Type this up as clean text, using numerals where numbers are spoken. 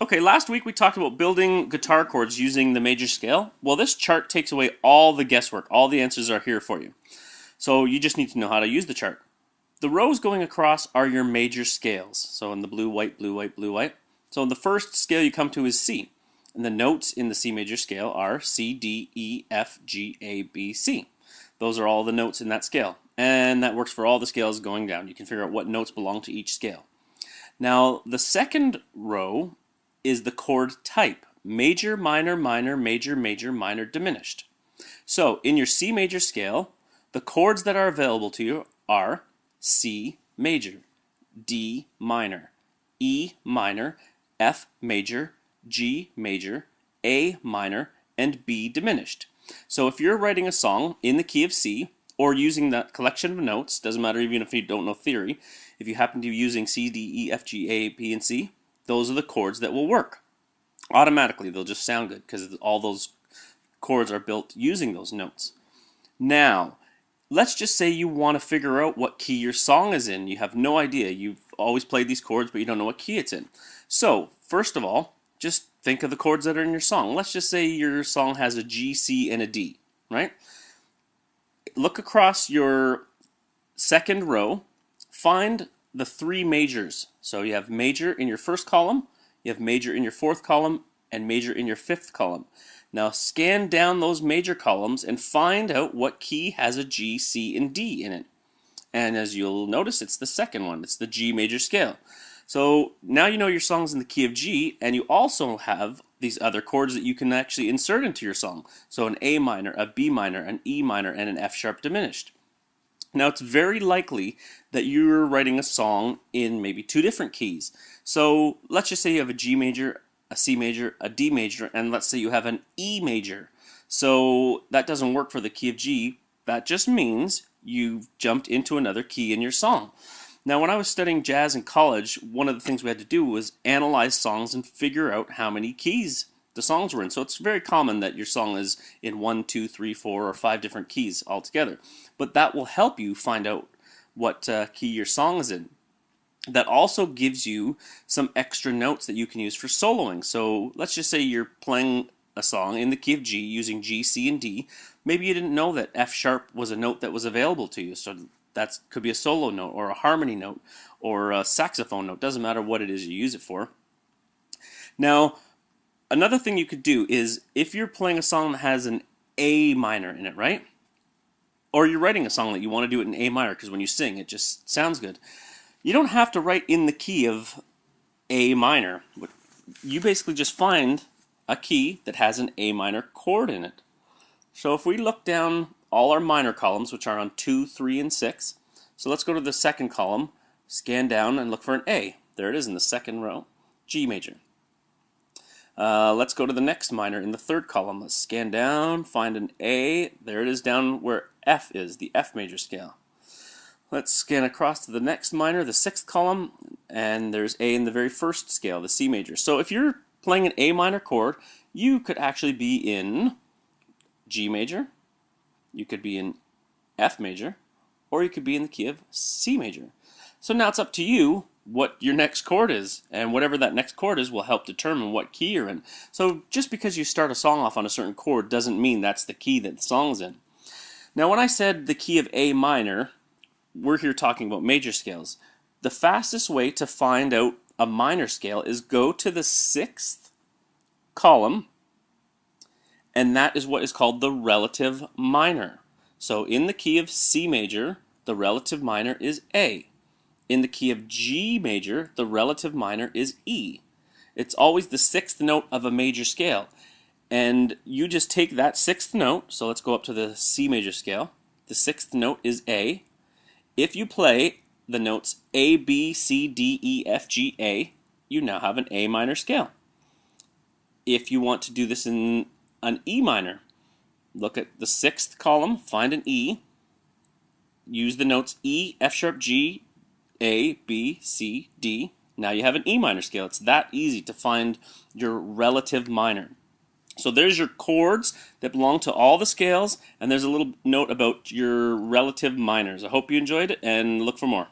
Okay, last week we talked about building guitar chords using the major scale. Well, this chart takes away all the guesswork. All the answers are here for you. So you just need to know how to use the chart. The rows going across are your major scales. So in the blue, white, blue, white, blue, white. So the first scale you come to is C. And the notes in the C major scale are C, D, E, F, G, A, B, C. Those are all the notes in that scale. And that works for all the scales going down. You can figure out what notes belong to each scale. Now, the second row is the chord type. Major, minor, minor, major, major, minor, diminished. So, in your C major scale, the chords that are available to you are C major, D minor, E minor, F major, G major, A minor, and B diminished. So if you're writing a song in the key of C, or using that collection of notes, doesn't matter even if you don't know theory, if you happen to be using C, D, E, F, G, A, B, and C, those are the chords that will work. Automatically, they'll just sound good because all those chords are built using those notes. Now, let's just say you want to figure out what key your song is in. You have no idea. You've always played these chords, but you don't know what key it's in. So, first of all, just think of the chords that are in your song. Let's just say your song has a G, C, and a D, right? Look across your second row, find the three majors. So you have major in your first column, you have major in your fourth column, and major in your fifth column. Now scan down those major columns and find out what key has a G, C, and D in it. And as you'll notice, it's the second one. It's the G major scale. So now you know your song's in the key of G, and you also have these other chords that you can actually insert into your song. So an A minor, a B minor, an E minor, and an F sharp diminished. Now it's very likely that you're writing a song in maybe two different keys. So let's just say you have a G major, a C major, a D major, and let's say you have an E major. So that doesn't work for the key of G. That just means you've jumped into another key in your song. Now, when I was studying jazz in college, one of the things we had to do was analyze songs and figure out how many keys the songs were in. So it's very common that your song is in 1, 2, 3, 4, or 5 different keys altogether. But that will help you find out what key your song is in. That also gives you some extra notes that you can use for soloing. So let's just say you're playing a song in the key of G using G, C, and D. Maybe you didn't know that F sharp was a note that was available to you. So that could be a solo note or a harmony note or a saxophone note. Doesn't matter what it is you use it for. Now, another thing you could do is if you're playing a song that has an A minor in it, right? Or you're writing a song that you want to do it in A minor because when you sing it just sounds good. You don't have to write in the key of A minor. You basically just find a key that has an A minor chord in it. So if we look down all our minor columns, which are on 2, 3, and 6. So let's go to the second column, scan down, and look for an A. There it is in the second row, G major. Let's go to the next minor in the third column. Let's scan down, find an A. There it is down where F is, the F major scale. Let's scan across to the next minor, the sixth column, and there's A in the very first scale, the C major. So if you're playing an A minor chord, you could actually be in G major, you could be in F major, or you could be in the key of C major. So now it's up to you what your next chord is, and whatever that next chord is will help determine what key you're in. So just because you start a song off on a certain chord doesn't mean that's the key that the song's in. Now when I said the key of A minor, we're here talking about major scales. The fastest way to find out a minor scale is go to the sixth column, and that is what is called the relative minor. So in the key of C major, the relative minor is A. In the key of G major, the relative minor is E. It's always the sixth note of a major scale. And you just take that sixth note, so let's go up to the C major scale. The sixth note is A. If you play the notes A, B, C, D, E, F, G, A, you now have an A minor scale. If you want to do this in an E minor, look at the sixth column, find an E, use the notes E, F sharp, G, A, B, C, D. Now you have an E minor scale. It's that easy to find your relative minor. So there's your chords that belong to all the scales, and there's a little note about your relative minors. I hope you enjoyed it, and look for more.